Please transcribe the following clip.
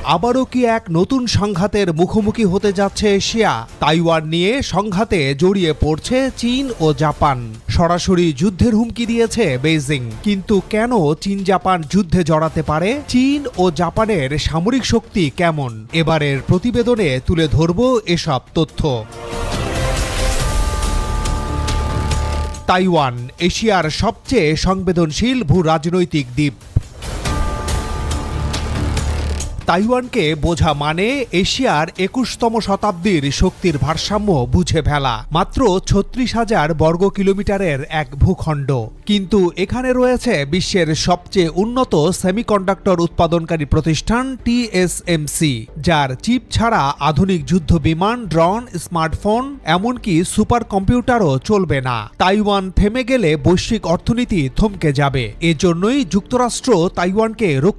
আবারও কি এক নতুন সংঘাতের মুখোমুখি হতে যাচ্ছে এশিয়া? তাইওয়ান নিয়ে সংঘাতে জড়িয়ে পড়ছে চীন ও জাপান। সরাসরি যুদ্ধের হুমকি দিয়েছে বেইজিং। কিন্তু কেন চীন জাপান যুদ্ধে জড়াতে পারে? চীন ও জাপানের সামরিক শক্তি কেমন? এবারের প্রতিবেদনে তুলে ধরব এসব তথ্য। তাইওয়ান এশিয়ার সবচেয়ে সংবেদনশীল ভূ-রাজনৈতিক দ্বীপ। তাইওয়ানকে বোঝা মানে এশিয়ার ২১তম শতাব্দীর শক্তির ভারসাম্য বুঝে ফেলা। মাত্র ৩৬,০০০ বর্গ কিলোমিটারের এক ভূখণ্ড, কিন্তু এখানে রয়েছে বিশ্বের সবচেয়ে উন্নত সেমিকন্ডাক্টর উৎপাদনকারী প্রতিষ্ঠান TSMC, যার চিপ ছাড়া আধুনিক যুদ্ধ বিমান, ড্রোন, স্মার্টফোন, এমনকি সুপার কম্পিউটারও চলবে না। তাইওয়ান থেমে গেলে বৈশ্বিক অর্থনীতি থমকে যাবে। এজন্যই যুক্তরাষ্ট্র তাইওয়ানকে রক্ষা